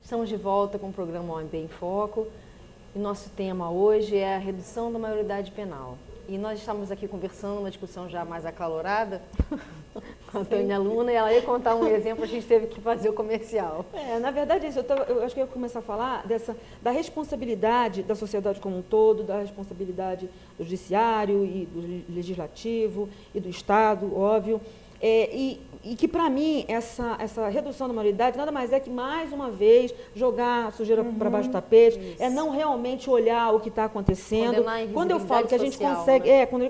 Estamos de volta com o programa OMB em Foco e nosso tema hoje é a redução da maioridade penal. E nós estamos aqui conversando, uma discussão já mais acalorada com a Tânia Luna, e ela ia contar um exemplo, a gente teve que fazer o comercial. Na verdade, eu acho que eu ia começar a falar da responsabilidade da sociedade como um todo, da responsabilidade do judiciário e do legislativo e do Estado, óbvio. E que, para mim, essa redução da maioridade nada mais é que, mais uma vez, jogar a sujeira para baixo do tapete, isso. É não realmente olhar o que está acontecendo. Quando eu falo que a gente consegue, né? Quando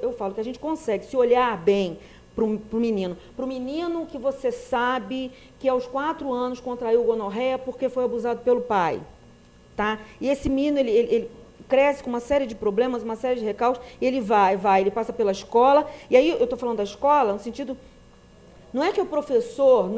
eu falo que a gente consegue se olhar bem para o menino que você sabe que aos 4 anos contraiu gonorreia porque foi abusado pelo pai, tá? E esse menino, ele cresce com uma série de problemas, uma série de recalques, e ele ele passa pela escola, e aí eu estou falando da escola no sentido... Não é que o professor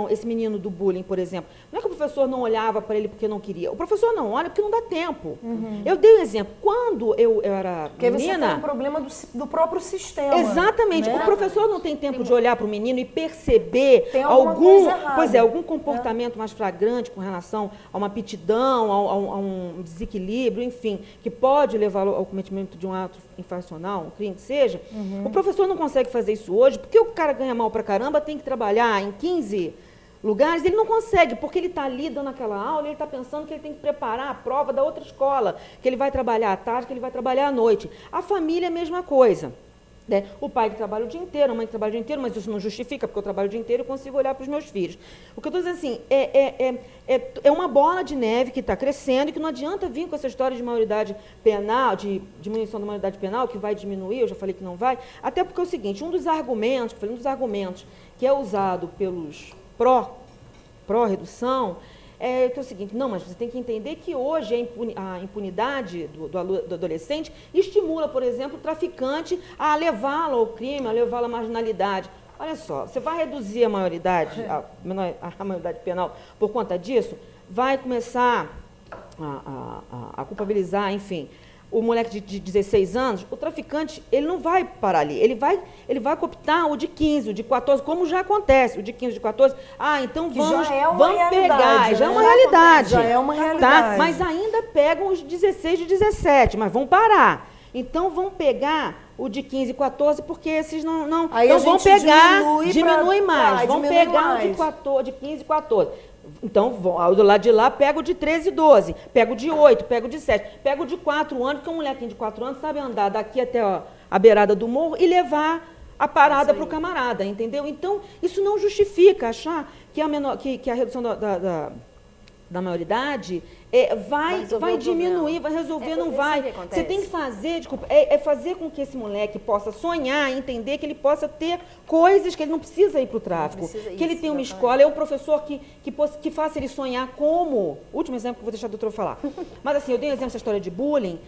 esse menino do bullying, por exemplo, não é que o professor não olhava para ele porque não queria. O professor não olha porque não dá tempo. Uhum. Eu dei um exemplo. Quando eu era porque menina... Porque você tem um problema do próprio sistema. Exatamente. Né? O professor não tem tempo de olhar para o menino e perceber algum comportamento mais flagrante com relação a uma aptidão, a um desequilíbrio, enfim, que pode levá-lo ao cometimento de um ato infracional, um crime que seja. Uhum. O professor não consegue fazer isso hoje porque o cara ganha mal pra caramba, tem que trabalhar em 15 lugares, ele não consegue, porque ele está ali dando aquela aula, ele está pensando que ele tem que preparar a prova da outra escola, que ele vai trabalhar à tarde, que ele vai trabalhar à noite. A família é a mesma coisa. Né? O pai que trabalha o dia inteiro, a mãe que trabalha o dia inteiro, mas isso não justifica, porque eu trabalho o dia inteiro e consigo olhar para os meus filhos. O que eu estou dizendo assim, é uma bola de neve que está crescendo e que não adianta vir com essa história de maioridade penal, de diminuição da maioridade penal, que vai diminuir, eu já falei que não vai, até porque é o seguinte, um dos argumentos que é usado pelos pró-redução, que é o seguinte, não, mas você tem que entender que hoje a impunidade do adolescente estimula, por exemplo, o traficante a levá-lo ao crime, a levá-lo à marginalidade. Olha só, você vai reduzir a maioridade penal por conta disso, vai começar a culpabilizar, enfim, o moleque de 16 anos, o traficante, ele não vai parar ali, ele vai cooptar o de 15, o de 14, como já acontece, o de 15, o de 14, então vamos pegar, já é uma realidade. Já é uma realidade. Tá? Mas ainda pegam os de 16 e 17, mas vão parar. Então vão pegar o de 15 e 14, porque esses não então vão pegar, diminui mais, vão pegar o de 15 e 14. Então, do lado de lá, pega o de 13 e 12, pega o de 8, pega o de 7, pega o de 4 anos, porque um molequinho de 4 anos sabe andar daqui até a beirada do morro e levar a parada para o camarada, entendeu? Então, isso não justifica achar que a redução da maioridade vai diminuir, vai resolver, não vai. Você tem que fazer, fazer com que esse moleque possa sonhar, entender que ele possa ter coisas que ele não precisa ir para o tráfico, que ele tenha uma escola, é um professor que faça ele sonhar como... Último exemplo que eu vou deixar a doutora falar. Mas assim, eu dei um exemplo dessa história de bullying,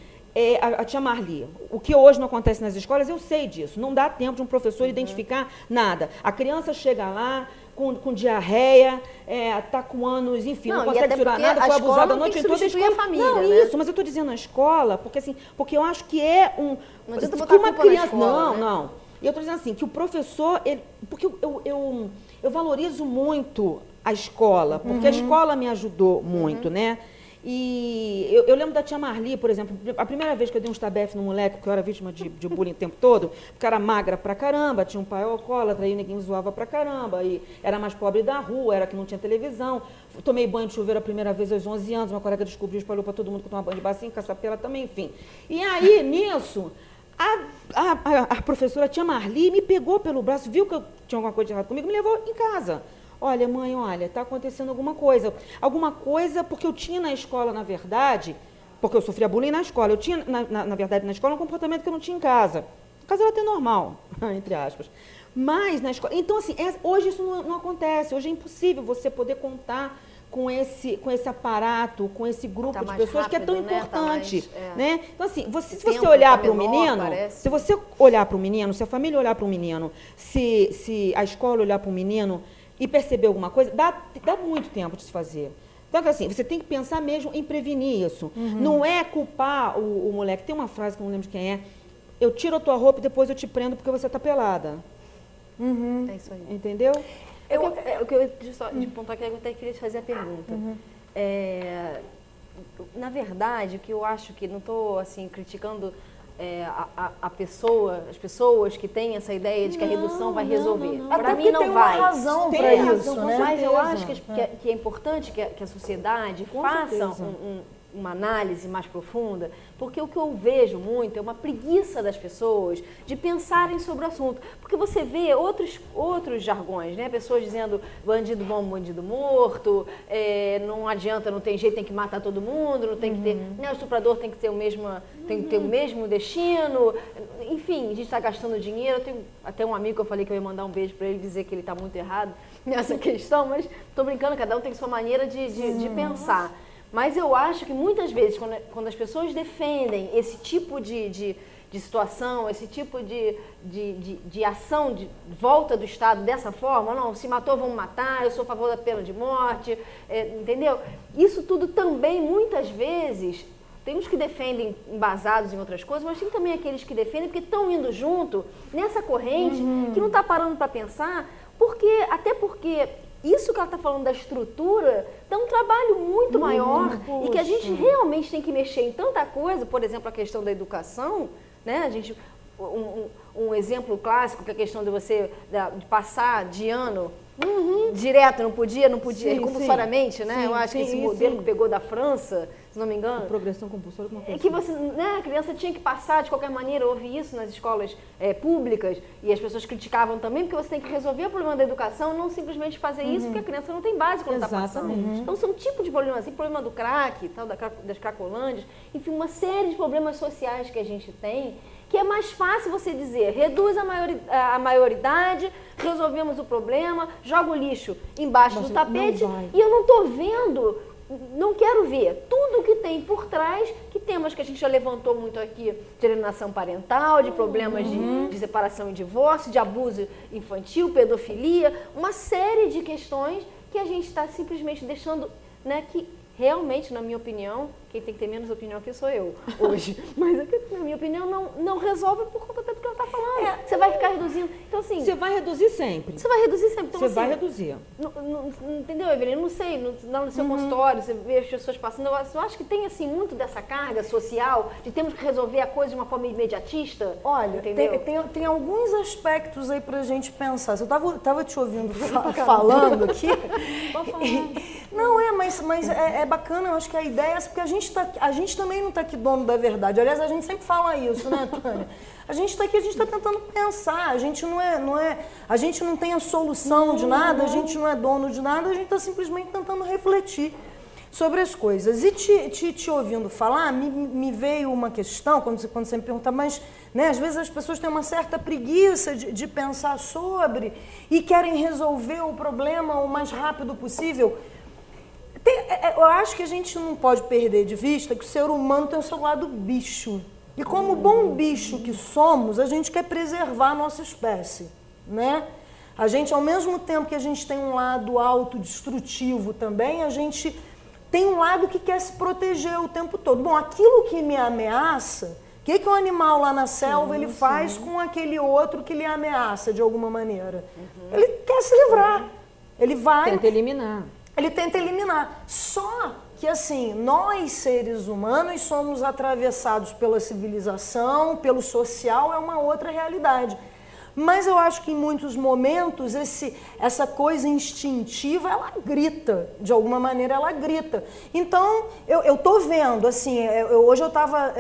a tia Marli. O que hoje não acontece nas escolas, eu sei disso. Não dá tempo de um professor identificar nada. A criança chega lá com diarreia, está com anos, enfim, não consegue segurar nada, foi abusada a noite toda. A família, não, né? Isso, mas eu estou dizendo na escola, porque eu acho que é um... Não adianta botar uma criança, escola, não. E eu estou dizendo assim, que o professor, porque eu valorizo muito a escola, porque a escola me ajudou muito, né? E eu lembro da tia Marli, por exemplo, a primeira vez que eu dei um estabefe no moleque, porque eu era vítima de bullying o tempo todo, porque era magra pra caramba, tinha um pai alcoólatra, aí ninguém zoava pra caramba, e era mais pobre da rua, era que não tinha televisão. Tomei banho de chuveiro a primeira vez aos 11 anos, uma colega descobriu, espalhou pra todo mundo que eu tomava banho de bacinho, caçapela também, enfim. E aí, nisso, a professora tia Marli me pegou pelo braço, viu que eu tinha alguma coisa de errado comigo, me levou em casa. Olha, mãe, está acontecendo alguma coisa. Alguma coisa, porque eu tinha na escola, na verdade, porque eu sofria bullying na escola, eu tinha, na verdade, na escola um comportamento que eu não tinha em casa. Em casa era até normal, entre aspas. Mas na escola... Então, assim, hoje isso não acontece. Hoje é impossível você poder contar com esse aparato, com esse grupo de pessoas rápido, que é tão importante. Né? Então, assim, se você olhar para o menino, se você olhar para o menino, se a família olhar para o menino, se a escola olhar para o menino e perceber alguma coisa, dá muito tempo de se fazer. Então, assim, você tem que pensar mesmo em prevenir isso. Não é culpar o moleque. Tem uma frase que eu não lembro de quem é. Eu tiro a tua roupa e depois eu te prendo porque você está pelada. É isso aí. Entendeu? Deixa eu só de pontuar aqui, eu até queria te fazer a pergunta. Na verdade, o que eu acho que não estou assim, criticando a pessoa, as pessoas que têm essa ideia de que a redução vai resolver. Para mim não vai. Tem uma razão para isso, né? Mas eu acho que é importante que a sociedade faça uma análise mais profunda, porque o que eu vejo muito é uma preguiça das pessoas de pensarem sobre o assunto. Porque você vê outros jargões, né? Pessoas dizendo bandido bom, bandido morto, não adianta, não tem jeito, tem que matar todo mundo, não tem que ter... Né, o estuprador tem que ter o mesmo destino. Enfim, a gente está gastando dinheiro. Eu tenho até um amigo que eu falei que eu ia mandar um beijo para ele dizer que ele está muito errado nessa questão, mas estou brincando, cada um tem sua maneira de pensar. Mas eu acho que muitas vezes, quando as pessoas defendem esse tipo de situação, esse tipo de ação de volta do Estado dessa forma, não, se matou, vamos matar, eu sou a favor da pena de morte, entendeu? Isso tudo também, muitas vezes, tem uns que defendem embasados em outras coisas, mas tem também aqueles que defendem porque estão indo junto nessa corrente, que não está parando para pensar, até porque... Isso que ela está falando da estrutura é um trabalho muito maior e que a gente realmente tem que mexer em tanta coisa, por exemplo, a questão da educação, né? Um exemplo clássico que é a questão de passar de ano direto, não podia, compulsoriamente, né? Eu acho que esse modelo que pegou da França, se não me engano. Progressão compulsória, uma coisa. É que você, né, a criança tinha que passar de qualquer maneira, eu ouvi isso nas escolas públicas e as pessoas criticavam também, porque você tem que resolver o problema da educação, não simplesmente fazer isso, porque a criança não tem base quando está passando. Então são tipos de problemas, assim, problema do crack, tal, das cracolândias, enfim, uma série de problemas sociais que a gente tem, que é mais fácil você dizer, reduz a maioridade, resolvemos o problema, joga o lixo embaixo do tapete e eu não estou vendo, não quero ver tudo que tem por trás, que temas que a gente já levantou muito aqui, de alienação parental, de problemas de separação e divórcio, de abuso infantil, pedofilia, uma série de questões que a gente está simplesmente deixando, né, que realmente, na minha opinião, quem tem que ter menos opinião aqui sou eu, hoje. Mas, na minha opinião, não resolve por conta do que ela está falando. Você vai ficar reduzindo. Então, assim... Você vai reduzir sempre. Você vai reduzir sempre. Então, você assim, vai reduzir. Entendeu, Evelyn? Eu não sei, no seu consultório, você vê as pessoas passando. Eu acho que tem, assim, muito dessa carga social de termos que resolver a coisa de uma forma imediatista. Olha, tem alguns aspectos aí pra gente pensar. Eu tava te ouvindo falando aqui. Pode falar. Não, mas é bacana, eu acho que a ideia é essa, porque a gente também não está aqui dono da verdade. Aliás, a gente sempre fala isso, né, Tânia? A gente está aqui, a gente está tentando pensar, a gente a gente não tem a solução de nada, a gente não é dono de nada, a gente está simplesmente tentando refletir sobre as coisas. E te ouvindo falar, me veio uma questão, quando você me pergunta, mas, né, às vezes as pessoas têm uma certa preguiça de pensar sobre e querem resolver o problema o mais rápido possível. Eu acho que a gente não pode perder de vista que o ser humano tem o seu lado bicho. E como bom bicho que somos, a gente quer preservar a nossa espécie, né? A gente, ao mesmo tempo que a gente tem um lado autodestrutivo também, a gente tem um lado que quer se proteger o tempo todo. Bom, aquilo que me ameaça, o que o animal lá na selva ele faz com aquele outro que lhe ameaça de alguma maneira? Ele quer se livrar. Ele vai... Tenta eliminar. Ele tenta eliminar. Só que, assim, nós, seres humanos, somos atravessados pela civilização, pelo social, é uma outra realidade. Mas eu acho que, em muitos momentos, essa coisa instintiva, ela grita. De alguma maneira, ela grita. Então, eu tô vendo, assim, hoje eu estava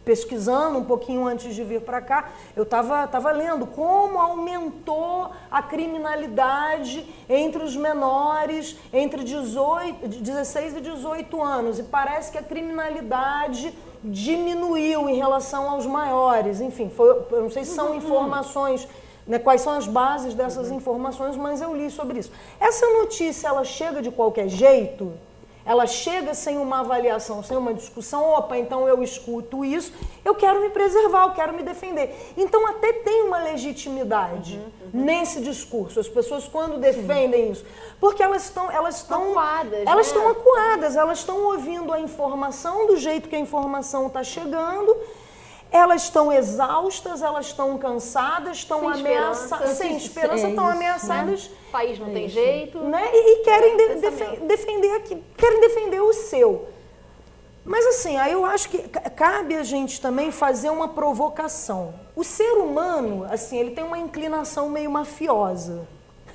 pesquisando um pouquinho antes de vir para cá, eu estava lendo como aumentou a criminalidade entre os menores, entre 16 e 18 anos. E parece que a criminalidade diminuiu em relação aos maiores. Enfim, eu não sei se são informações, né, quais são as bases dessas informações, mas eu li sobre isso. Essa notícia, ela chega de qualquer jeito? Ela chega sem uma avaliação, sem uma discussão, opa, então eu escuto isso, eu quero me preservar, eu quero me defender. Então até tem uma legitimidade nesse discurso, as pessoas quando defendem isso, porque elas estão acuadas, elas estão ouvindo a informação do jeito que a informação está chegando, elas estão exaustas, elas estão cansadas, estão ameaçadas, sem esperança, estão ameaçadas. Né? O país não tem jeito. Né? E querem defender o seu. Mas assim, aí eu acho que cabe a gente também fazer uma provocação. O ser humano, assim, ele tem uma inclinação meio mafiosa.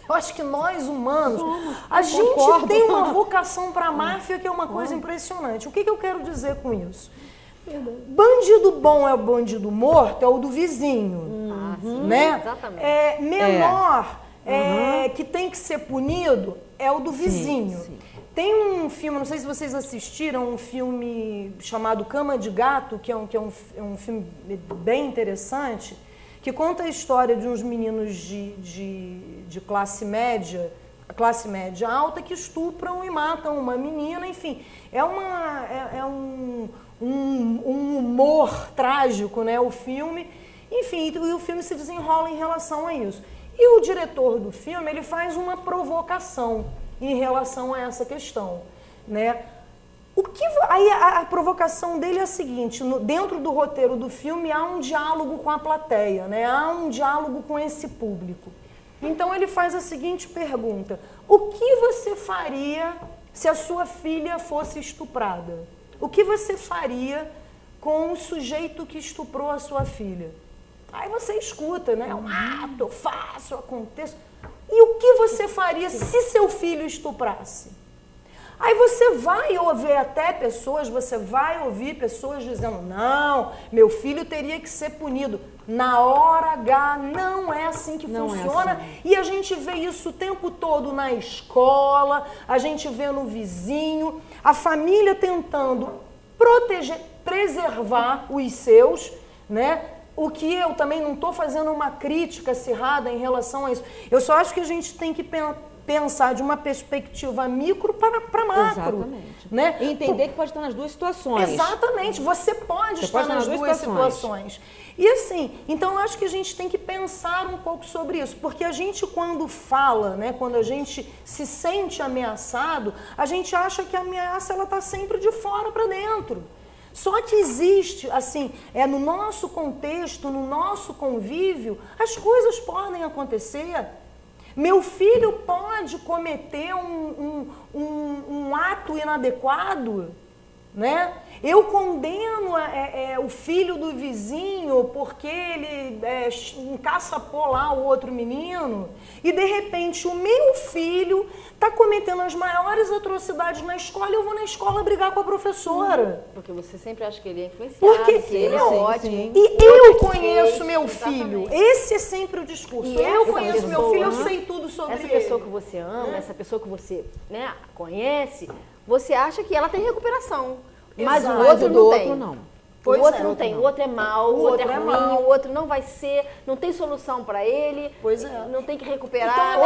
Eu acho que nós, humanos, a gente tem uma vocação para a máfia que é uma coisa impressionante. O que eu quero dizer com isso? Bandido bom é o bandido morto, é o do vizinho. Né? Exatamente. Menor, que tem que ser punido, é o do vizinho. Sim. Tem um filme, não sei se vocês assistiram, um filme chamado Cama de Gato, que é um filme bem interessante, que conta a história de uns meninos de classe média alta, que estupram e matam uma menina, enfim. É um humor trágico, né, o filme. Enfim, e o filme se desenrola em relação a isso. E o diretor do filme, ele faz uma provocação em relação a essa questão, né? Aí a provocação dele é a seguinte: dentro do roteiro do filme há um diálogo com a plateia, né? Há um diálogo com esse público. Então ele faz a seguinte pergunta: o que você faria se a sua filha fosse estuprada? O que você faria com o sujeito que estuprou a sua filha? Aí você escuta, né? É um ato, eu faço, eu aconteço. E o que você faria se seu filho estuprasse? Aí você vai ouvir pessoas dizendo: não, meu filho teria que ser punido. Na hora H, não é assim que funciona. Assim. E a gente vê isso o tempo todo na escola, a gente vê no vizinho, a família tentando preservar os seus, né? O que eu também não estou fazendo uma crítica acirrada em relação a isso. Eu só acho que a gente tem que pensar de uma perspectiva micro para macro. Exatamente. Né? E entender que pode estar nas duas situações. Exatamente. Você pode estar nas duas situações. E assim, então eu acho que a gente tem que pensar um pouco sobre isso. Porque a gente, quando fala, né, quando a gente se sente ameaçado, a gente acha que a ameaça está sempre de fora para dentro. Só que existe, assim, no nosso contexto, no nosso convívio, as coisas podem acontecer. Meu filho pode cometer um ato inadequado, né? Eu condeno o filho do vizinho porque ele encaçapou lá o outro menino e, de repente, o meu filho está cometendo as maiores atrocidades na escola e eu vou na escola brigar com a professora. Porque você sempre acha que ele é influenciado, que ele é ótimo. Sim. E eu conheço meu filho. Exatamente. Esse é sempre o discurso. Eu conheço meu filho, eu sei tudo sobre ele. Essa pessoa que você ama, essa pessoa que você, né, conhece, você acha que ela tem recuperação. Mas o outro não tem. O outro não tem, o outro é mau, o outro é ruim, o outro não vai ser, não tem solução para ele, não tem que recuperar.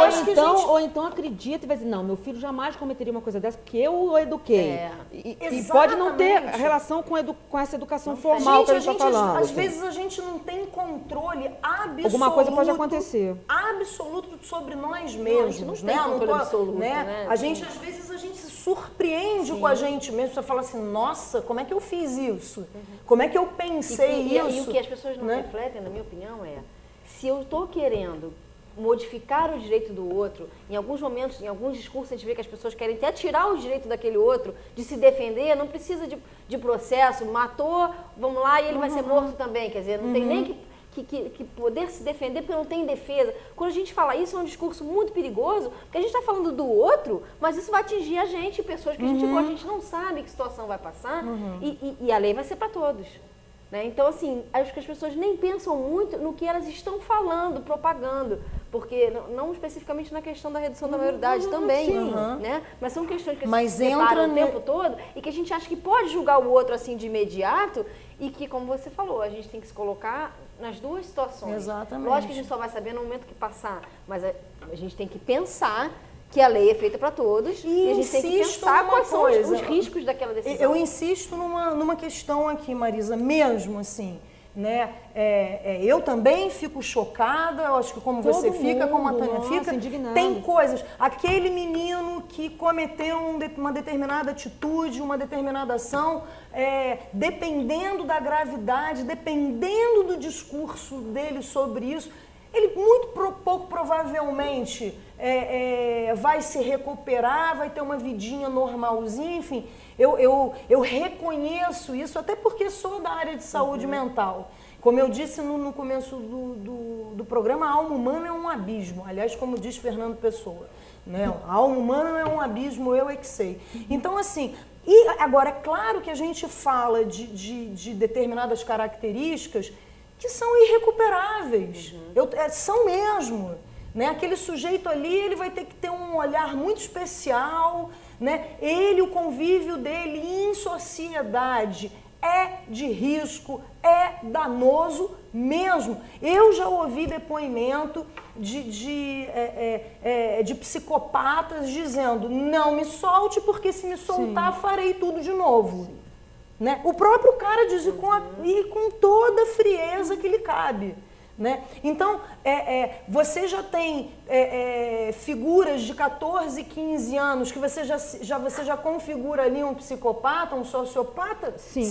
Ou então acredita e vai dizer: não, meu filho jamais cometeria uma coisa dessa porque eu o eduquei. E pode não ter relação com essa educação formal que a gente está falando. Às vezes a gente não tem controle absoluto. Alguma coisa pode acontecer. Absoluto sobre nós mesmos. Não, a gente não tem controle absoluto, né? A gente, às vezes, se surpreende com a gente mesmo. Você fala assim: nossa, como é que eu fiz isso? Como é que eu pensei isso? E o que as pessoas não refletem, na minha opinião, se eu estou querendo modificar o direito do outro, em alguns momentos, em alguns discursos, a gente vê que as pessoas querem até tirar o direito daquele outro, de se defender, não precisa de processo, matou, vamos lá, e ele vai ser morto também. Quer dizer, não tem nem que poder se defender porque não tem defesa. Quando a gente fala isso, é um discurso muito perigoso, porque a gente está falando do outro, mas isso vai atingir a gente, pessoas que a gente não sabe que situação vai passar, e a lei vai ser para todos. Né? Então, assim, acho que as pessoas nem pensam muito no que elas estão falando, propagando, porque não especificamente na questão da redução da maioridade também, né? Mas são questões que a gente se depara o tempo todo e que a gente acha que pode julgar o outro assim de imediato e que, como você falou, a gente tem que se colocar nas duas situações. Exatamente. Lógico que a gente só vai saber no momento que passar, mas a gente tem que pensar que a lei é feita para todos e a gente tem que pensar quais são os riscos daquela decisão. Eu insisto numa questão aqui, Marisa, mesmo assim, né? Eu também fico chocada, eu acho que como você fica, como a Tânia fica, indignada. tem coisas. Aquele menino que cometeu uma determinada atitude, uma determinada ação, dependendo da gravidade, dependendo do discurso dele sobre isso, ele muito pouco provavelmente vai se recuperar, vai ter uma vidinha normalzinha, enfim. Eu reconheço isso, até porque sou da área de saúde mental. Como eu disse no começo do programa, a alma humana é um abismo. Aliás, como diz Fernando Pessoa, né? A alma humana é um abismo, eu é que sei. Então, assim, e agora, é claro que a gente fala de determinadas características que são irrecuperáveis. São mesmo. Né? Aquele sujeito ali, ele vai ter que ter um olhar muito especial, né? O convívio dele em sociedade é de risco, é danoso mesmo. Eu já ouvi depoimento de psicopatas dizendo: não me solte, porque se me soltar, farei tudo de novo. Né? O próprio cara diz com toda a frieza que lhe cabe. Né? Então, você já tem figuras de 14, 15 anos que você já configura ali um psicopata, um sociopata? Sim.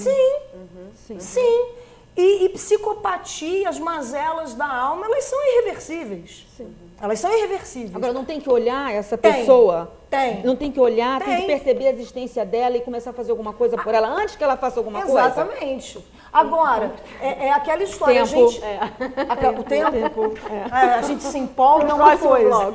Sim. E psicopatia, as mazelas da alma, elas são irreversíveis. Sim. Elas são irreversíveis. Agora, não tem que olhar essa pessoa? Tem. Não tem que olhar, tem que perceber a existência dela e começar a fazer alguma coisa por ela antes que ela faça alguma coisa? Exatamente. Agora, aquela história, tempo. O tempo, a gente se empolga, é uma coisa.